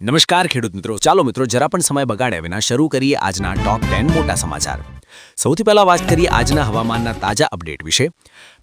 નમસ્કાર ખેડૂત મિત્રો, ચાલો મિત્રો જરા પણ સમય બગાડ્યા વિના શરૂ કરીએ આજના ટોપ 10 મોટા સમાચાર. સૌથી પહેલા વાત કરીએ આજના હવામાનના તાજા અપડેટ વિશે.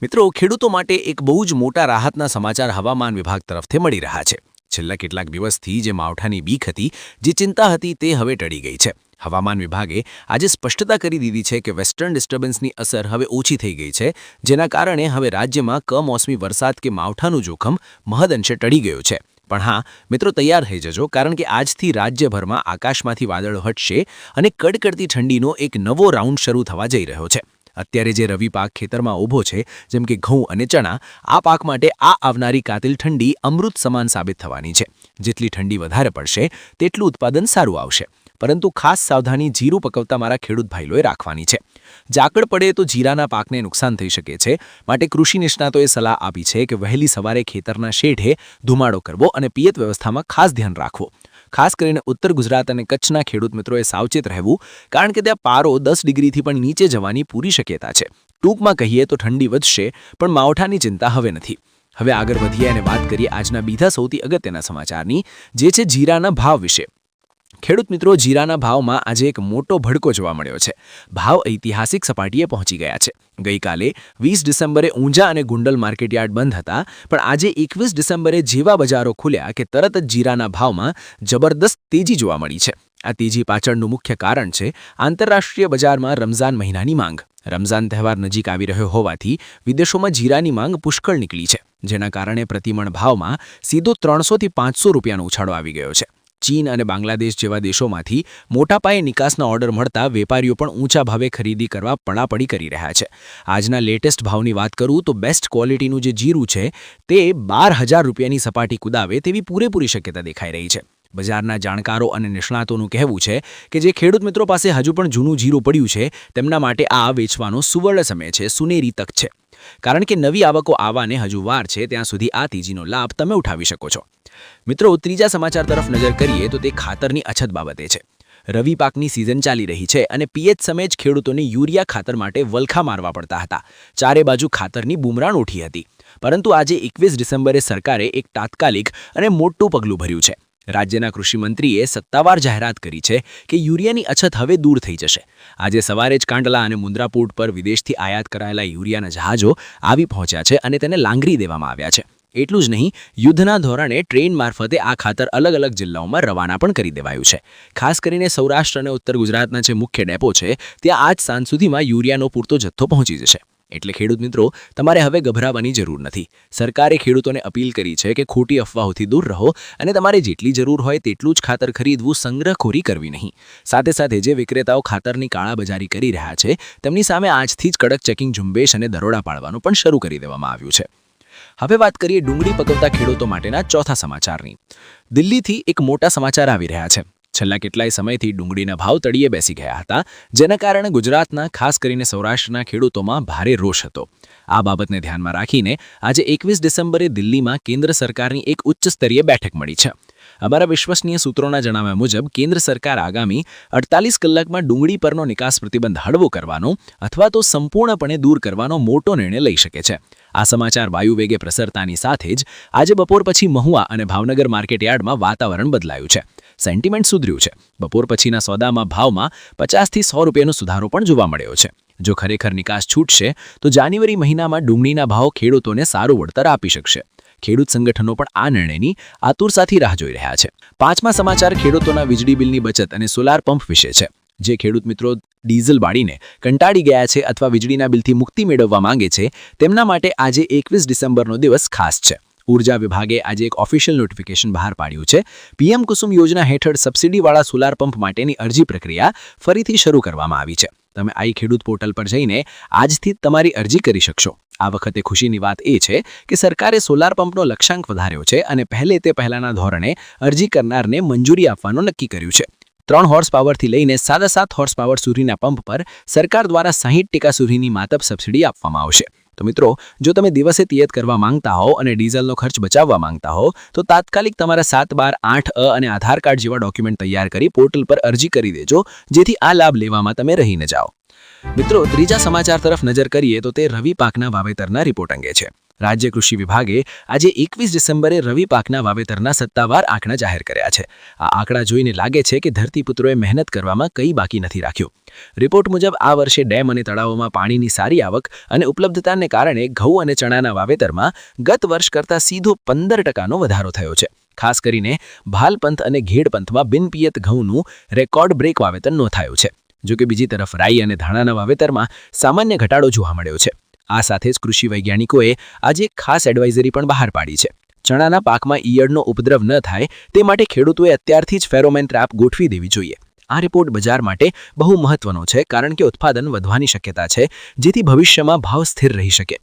મિત્રો, ખેડૂતો માટે એક બહુ જ મોટા રાહતના સમાચાર હવામાન વિભાગ તરફથી મળી રહ્યા છે. છેલ્લા કેટલાક દિવસથી જે માવઠાની બીક હતી, જે ચિંતા હતી, તે હવે ટળી ગઈ છે. હવામાન વિભાગે આજે સ્પષ્ટતા કરી દીધી છે કે વેસ્ટર્ન ડિસ્ટર્બન્સની અસર હવે ઓછી થઈ ગઈ છે, જેના કારણે હવે રાજ્યમાં કમોસમી વરસાદ કે માવઠાનું જોખમ મહદઅંશે ટળી ગયું છે. પણ હા મિત્રો, તૈયાર થઈ જજો, કારણ કે આજથી રાજ્યભરમાં આકાશમાંથી વાદળો હટશે અને કડકડતી ઠંડીનો એક નવો રાઉન્ડ શરૂ થવા જઈ રહ્યો છે. અત્યારે જે રવિ પાક ખેતરમાં ઊભો છે, જેમ કે ઘઉં અને ચણા, આ પાક માટે આ આવનારી કાતિલ ઠંડી અમૃત સમાન સાબિત થવાની છે. જેટલી ઠંડી વધારે પડશે તેટલું ઉત્પાદન સારું આવશે. પરંતુ ખાસ સાવધાની જીરું પકવતા મારા ખેડૂત ભાઈઓએ રાખવાની છે. ઝાકળ પડે તો જીરાના પાકને નુકસાન થઈ શકે છે. માટે કૃષિ નિષ્ણાતોએ સલાહ આપી છે કે વહેલી સવારે ખેતરના શેઢે ધુમાડો કરવો અને પિયત વ્યવસ્થામાં ખાસ ધ્યાન રાખવું. ખાસ કરીને ઉત્તર ગુજરાત અને કચ્છના ખેડૂત મિત્રોએ સાવચેત રહેવું, કારણ કે ત્યાં પારો 10 ડિગ્રીથી પણ નીચે જવાની પૂરી શક્યતા છે. ટૂંકમાં કહીએ તો ઠંડી વધશે, પણ માવઠાની ચિંતા હવે નથી. હવે આગળ વધીએ અને વાત કરીએ આજના બીજા સૌથી અગત્યના સમાચારની, જે છે જીરાના ભાવ વિશે. ખેડૂત મિત્રો, જીરાના ભાવમાં આજે એક મોટો ભડકો જોવા મળ્યો છે. ભાવ ઐતિહાસિક સપાટીએ પહોંચી ગયા છે. ગઈકાલે 20 ડિસેમ્બરે ઊંઝા અને ગુંડલ માર્કેટયાર્ડ બંધ હતા, પણ આજે 21 ડિસેમ્બરે જેવા બજારો ખુલ્યા કે તરત જ જીરાના ભાવમાં જબરદસ્ત તેજી જોવા મળી છે. આ તેજી પાછળનું મુખ્ય કારણ છે આંતરરાષ્ટ્રીય બજારમાં રમઝાન મહિનાની માંગ. રમઝાન તહેવાર નજીક આવી રહ્યો હોવાથી વિદેશોમાં જીરાની માંગ પુષ્કળ નીકળી છે, જેના કારણે પ્રતિમણ ભાવમાં સીધો 300 થી 500 રૂપિયાનો ઉછાળો આવી ગયો છે. ચીન અને બાંગ્લાદેશ જેવા દેશોમાંથી મોટા પાયે નિકાસના ઓર્ડર મળતા વેપારીઓ પણ ઊંચા ભાવે ખરીદી કરવા પડાપડી કરી રહ્યા છે. આજના લેટેસ્ટ ભાવની વાત કરું તો બેસ્ટ ક્વોલિટીનું જે જીરું છે તે 12,000 રૂપિયાની સપાટી કુદાવે તેવી પૂરેપૂરી શક્યતા દેખાઈ રહી છે. બજારના જાણકારો અને નિષ્ણાતોનું કહેવું છે કે જે ખેડૂત મિત્રો પાસે હજુ પણ જૂનું જીરું પડ્યું છે, તેમના માટે આ વેચવાનો સુવર્ણ સમય છે, સુનેરી તક છે. કારણ કે નવી આવકો આવવાને હજુ વાર છે, ત્યાં સુધી આ તેજીનો લાભ તમે ઉઠાવી શકો છો. મિત્રો, ત્રીજા સમાચાર તરફ નજર કરીએ તો તે ખાતરની અછત બાબતે છે. રવિ પાકની સિઝન ચાલી રહી છે અને પીએચ સમયે જ ખેડૂતોને યુરિયા ખાતર માટે વલખા મારવા પડતા હતા. ચારે બાજુ ખાતરની બુમરાણ ઉઠી હતી. પરંતુ આજે 21 ડિસેમ્બરે સરકારે એક તાત્કાલિક અને મોટું પગલું ભર્યું છે. રાજ્યના કૃષિમંત્રીએ સત્તાવાર જાહેરાત કરી છે કે યુરિયાની અછત હવે દૂર થઈ જશે. આજે સવારે જ કાંડલા અને મુન્દ્રા પોર્ટ પર વિદેશથી આયાત કરાયેલા યુરિયાના જહાજો આવી પહોંચ્યા છે અને તેને લાંગરી દેવામાં આવ્યા છે. એટલું જ નહીં, યુદ્ધના ધોરણે ટ્રેન મારફતે આ ખાતર અલગ અલગ જિલ્લાઓમાં રવાના પણ કરી દેવાયું છે. ખાસ કરીને સૌરાષ્ટ્ર અને ઉત્તર ગુજરાતના જે મુખ્ય ડેપો છે, ત્યાં આજ સાંજ સુધીમાં યુરિયાનો પૂરતો જથ્થો પહોંચી જશે. એટલે ખેડૂત મિત્રો, તમારે હવે ગભરાવાની જરૂર નથી. સરકારે ખેડૂતોને અપીલ કરી છે કે ખોટી અફવાઓથી દૂર રહો અને તમારે જેટલી જરૂર હોય તેટલું જ ખાતર ખરીદવું, સંગ્રહખોરી કરવી નહીં. સાથે સાથે જે વિક્રેતાઓ ખાતરની કાળાબજારી કરી રહ્યા છે, તેમની સામે આજથી જ કડક ચેકિંગ ઝુંબેશ અને દરોડા પાડવાનું પણ શરૂ કરી દેવામાં આવ્યું છે. હવે વાત કરીએ ડુંગળી પકવતા ખેડૂતો માટેના ચોથા સમાચારની. દિલ્હીથી એક મોટા સમાચાર આવી રહ્યા છે. છેલ્લા કેટલાય સમયથી ડુંગળીના ભાવ તળિયે બેસી ગયા હતા, જેના કારણે ગુજરાતના ખાસ કરીને સૌરાષ્ટ્રના ખેડૂતોમાં ભારે રોષ હતો. આ બાબતને ધ્યાનમાં રાખીને આજે 21 ડિસેમ્બરે દિલ્હીમાં કેન્દ્ર સરકારની એક ઉચ્ચ સ્તરીય બેઠક મળી છે. અમારા વિશ્વસનીય સૂત્રોના જણાવ્યા મુજબ કેન્દ્ર સરકાર આગામી 48 કલાકમાં ડુંગળી પરનો નિકાસ પ્રતિબંધ હળવો કરવાનો અથવા તો સંપૂર્ણપણે દૂર કરવાનો મોટો નિર્ણય લઈ શકે છે. આ સમાચાર વાયુવેગે પ્રસરતાની સાથે જ આજે બપોર પછી મહુવા અને ભાવનગર માર્કેટયાર્ડમાં વાતાવરણ બદલાયું છે. સેન્ટિમેન્ટ સુધર્યું છે. બપોર પછીના સોદામાં ભાવમાં 50 થી 100 રૂપિયાનો સુધારો પણ જોવા મળ્યો છે. જો ખરેખર નિકાસ છૂટશે તો જાન્યુઆરી મહિનામાં ડુંગળીના ભાવ ખેડૂતોને સારું વળતર આપી શકશે. ખેડૂત સંગઠનો પણ આ નિર્ણયની આતુરતાથી રાહ જોઈ રહ્યા છે. પાંચમા સમાચાર ખેડૂતોના વીજળી બિલની બચત અને સોલાર પંપ વિશે છે. જે ખેડૂત મિત્રો ડીઝલ બાળીને કંટાળી ગયા છે અથવા વીજળીના બિલથી મુક્તિ મેળવવા માંગે છે, તેમના માટે આજે 21 ડિસેમ્બરનો દિવસ ખાસ છે. ઉર્જા વિભાગે આજે એક ઓફિશિયલ નોટિફિકેશન બહાર પાડ્યું છે. પીએમ કુસુમ યોજના હેઠળ સબસિડીવાળા સોલાર પંપ માટેની અરજી પ્રક્રિયા ફરીથી શરૂ કરવામાં આવી છે. તમે આઈ ખેડૂત પોર્ટલ પર જઈને આજથી તમારી અરજી કરી શકશો. આ વખતે ખુશીની વાત એ છે કે સરકારે સોલાર પંપનો લક્ષ્યાંક વધાર્યો છે અને પહેલાના ધોરણે અરજી કરનારને મંજૂરી આપવાનું નક્કી કર્યું છે. 3 હોર્સ પાવરથી લઈને 7.5 હોર્સ પાવર સુધીના પંપ પર સરકાર દ્વારા 60% સુધીની માતબ સબસિડી આપવામાં આવશે. તો મિત્રો, જો તમે દિવસે તિયત કરવા માંગતા હો અને ડીઝલનો ખર્ચ બચાવવા માંગતા હો, તો તાત્કાલિક તમારા 7/12 8 અને આધાર કાર્ડ જેવા ડોક્યુમેન્ટ તૈયાર કરી પોર્ટલ પર અરજી કરી દેજો, જેથી આ લાભ લેવામાં તમે રહી ન જાઓ. મિત્રો, ત્રીજા સમાચાર તરફ નજર કરીએ તો તે રવિ પાકના વાવેતરના રિપોર્ટ અંગે છે. રાજ્ય કૃષિ વિભાગે આજે 21 ડિસેમ્બરે રવિ પાકના વાવેતરના સત્તાવાર આંકડા જાહેર કર્યા છે. આ આંકડા જોઈને લાગે છે કે ધરતીપુત્રોએ મહેનત કરવામાં કંઈ બાકી નથી રાખ્યું. રિપોર્ટ મુજબ આ વર્ષે ડેમ અને તળાવોમાં પાણીની સારી આવક અને ઉપલબ્ધતાને કારણે ઘઉં અને ચણાના વાવેતરમાં ગત વર્ષ કરતાં સીધો 15% વધારો થયો છે. ખાસ કરીને ભાલપંથ અને ઘેડપંથમાં બિનપિયત ઘઉંનું રેકોર્ડ બ્રેક વાવેતર નોંધાયું છે. જોકે બીજી તરફ રાઈ અને ધાણાના વાવેતરમાં સામાન્ય ઘટાડો જોવા મળ્યો છે. આ સાથે જ કૃષિ વૈજ્ઞાનિકોએ આજે એક ખાસ એડવાઇઝરી પણ બહાર પાડી છે. ચણાના પાકમાં ઈયળનો ઉપદ્રવ ન થાય તે માટે ખેડૂતોએ અત્યારથી જ ફેરોમેન ટ્રેપ ગોઠવી દેવી જોઈએ. આ રિપોર્ટ બજાર માટે બહુ મહત્વનો છે, કારણ કે ઉત્પાદન વધવાની શક્યતા છે, જેથી ભવિષ્યમાં ભાવ સ્થિર રહી શકે.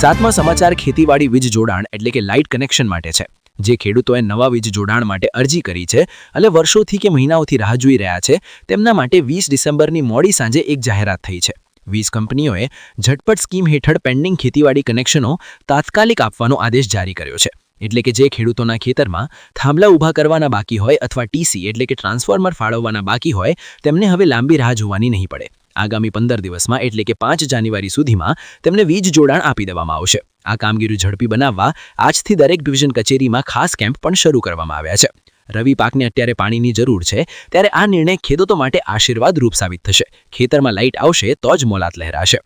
7મા સમાચાર ખેતીવાડી વીજ જોડાણ એટલે કે લાઇટ કનેક્શન માટે છે. જે ખેડૂતોએ નવા વીજ જોડાણ માટે અરજી કરી છે અને વર્ષોથી કે મહિનાઓથી રાહ જોઈ રહ્યા છે, તેમના માટે 20 ડિસેમ્બરની મોડી સાંજે એક જાહેરાત થઈ છે. વીજ કંપનીઓએ ઝટપટ સ્કીમ હેઠળ પેન્ડિંગ ખેતીવાડી કનેક્શનો તાત્કાલિક આપવાનો આદેશ જારી કર્યો છે. એટલે કે જે ખેડૂતોના ખેતરમાં થાંભલા ઊભા કરવાના બાકી હોય અથવા ટીસી એટલે કે ટ્રાન્સફોર્મર ફાળવવાના બાકી હોય, તેમને હવે લાંબી રાહ જોવાની નહીં પડે. આગામી 15 દિવસમાં એટલે કે 5 જાન્યુઆરી સુધીમાં તેમને વીજ જોડાણ આપી દેવામાં આવશે. આ કામગીરી ઝડપી બનાવવા આજથી દરેક ડિવિઝન કચેરીમાં ખાસ કેમ્પ પણ શરૂ કરવામાં આવ્યા છે. રવિ પાકને અત્યારે પાણીની જરૂર છે, ત્યારે આ નિર્ણય ખેડૂતો માટે આશીર્વાદરૂપ સાબિત થશે. ખેતરમાં લાઇટ આવશે તો જ મોલાત લહેરાશે.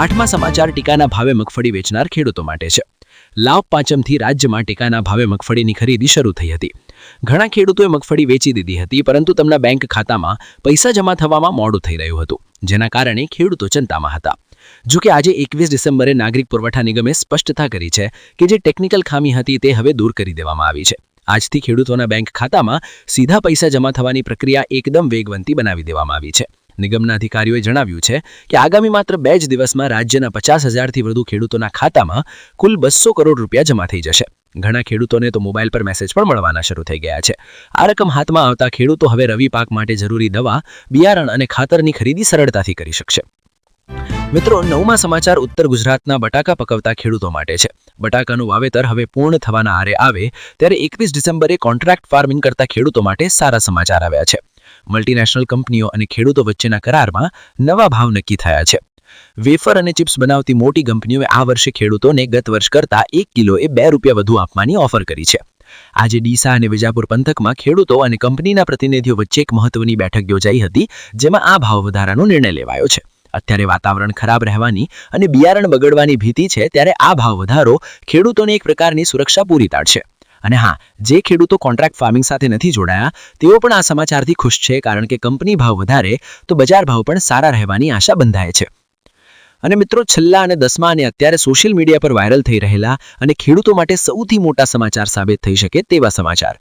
8મા સમાચાર ટીકાના ભાવે મગફળી વેચનાર ખેડૂતો માટે છે. લાભ પાંચમથી રાજ્યમાં ટેકાના ભાવે મગફળીની ખરીદી શરૂ થઈ હતી. ઘણા ખેડૂતોએ મગફળી વેચી દીધી હતી, પરંતુ તેમના બેંક ખાતામાં પૈસા જમા થવામાં મોડું થઈ રહ્યું હતું, જેના કારણે ખેડૂતો ચિંતામાં હતા. જોકે આજે 21 ડિસેમ્બરે નાગરિક પુરવઠા નિગમે સ્પષ્ટતા કરી છે કે જે ટેકનિકલ ખામી હતી તે હવે દૂર કરી દેવામાં આવી છે. આજથી ખેડૂતોના બેંક ખાતામાં સીધા પૈસા જમા થવાની પ્રક્રિયા એકદમ વેગવંતી બનાવી દેવામાં આવી છે. નિગમના અધિકારીઓએ જણાવ્યું છે કે આગામી માત્ર 2 જ દિવસમાં રાજ્યના 50,000થી વધુ ખેડૂતોના ખાતામાં કુલ 200 કરોડ રૂપિયા જમા થઈ જશે. ઘણા ખેડૂતોને તો મોબાઈલ પર મેસેજ પણ મળવાના શરૂ થઈ ગયા છે. આ રકમ હાથમાં આવતા ખેડૂતો હવે રવિ પાક માટે જરૂરી દવા, બિયારણ અને ખાતરની ખરીદી સરળતાથી કરી શકશે. મિત્રો, 9મા સમાચાર ઉત્તર ગુજરાતના બટાકા પકવતા ખેડૂતો માટે છે. બટાકાનું વાવેતર હવે પૂર્ણ થવાના આરે આવે ત્યારે 21 ડિસેમ્બરે કોન્ટ્રાક્ટ ફાર્મિંગ કરતા ખેડૂતો માટે સારા સમાચાર આવ્યા છે. મલ્ટીનેશનલ કંપનીઓ અને ખેડૂતો વચ્ચેના કરારમાં નવા ભાવ નક્કી થયા છે. વેફર અને ચિપ્સ બનાવતી મોટી કંપનીઓએ આ વર્ષે ખેડૂતોને ગત વર્ષ કરતાં 1 કિલોએ ₹2 વધુ આપવાની ઓફર કરી છે. આજે ડીસા અને વિજાપુર પંથકમાં ખેડૂતો અને કંપનીના પ્રતિનિધિઓ વચ્ચે એક મહત્વની બેઠક યોજાઈ હતી, જેમાં આ ભાવ વધારાનો નિર્ણય લેવાયો છે. અત્યારે વાતાવરણ ખરાબ રહેવાની અને બિયારણ બગડવાની ભીતિ છે, ત્યારે આ ભાવ વધારો ખેડૂતોને એક પ્રકારની સુરક્ષા પૂરી પાડશે. અને હા, જે ખેડૂતો કોન્ટ્રાક્ટ ફાર્મિંગ સાથે નથી જોડાયા તેઓ પણ આ સમાચારથી ખુશ છે, કારણ કે કંપની ભાવ વધારે તો બજાર ભાવ પણ સારા રહેવાની આશા બંધાય છે. અને મિત્રો, છેલ્લા અને 10મા અને અત્યારે સોશિયલ મીડિયા પર વાયરલ થઈ રહેલા અને ખેડૂતો માટે સૌથી મોટા સમાચાર સાબિત થઈ શકે તેવા સમાચાર.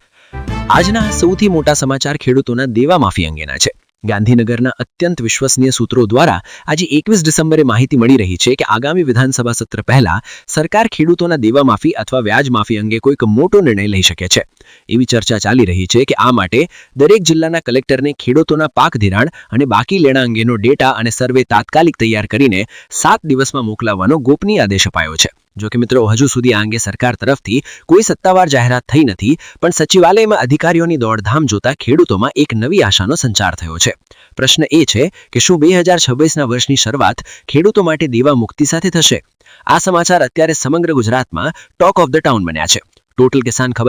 આજના સૌથી મોટા સમાચાર ખેડૂતોના દેવા માફી અંગેના છે. ગાંધીનગરના અત્યંત વિશ્વસનીય સૂત્રો દ્વારા આજે 21 ડિસેમ્બરે માહિતી મળી રહી છે કે આગામી વિધાનસભા સત્ર પહેલા સરકાર ખેડૂતોના દેવા માફી અથવા વ્યાજ માફી અંગે કોઈક મોટો નિર્ણય લઈ શકે છે. એવી ચર્ચા ચાલી રહી છે કે આ માટે દરેક જિલ્લાના કલેક્ટરને ખેડૂતોના પાક ધિરાણ અને બાકી લેણા અંગેનો ડેટા અને સર્વે તાત્કાલિક તૈયાર કરીને 7 દિવસમાં મોકલાવવાનો ગોપનીય આદેશ અપાયો છે. જો કે મિત્રો, હજુ સુધી આ અંગે સરકાર તરફથી કોઈ સત્તાવાર જાહેરાત થઈ નથી, પણ સચિવાલયમાં અધિકારીઓની દોડધામ જોતા ખેડૂતોમાં એક નવી આશાનો સંચાર થયો છે. પ્રશ્ન એ છે કે શું 2026ના વર્ષની શરૂઆત ખેડૂતો માટે દેવા મુક્તિ સાથે થશે? આ સમાચાર અત્યારે સમગ્ર ગુજરાતમાં ટોક ઓફ ધ ટાઉન બન્યા છે. ટોટલ કિસાન ખબર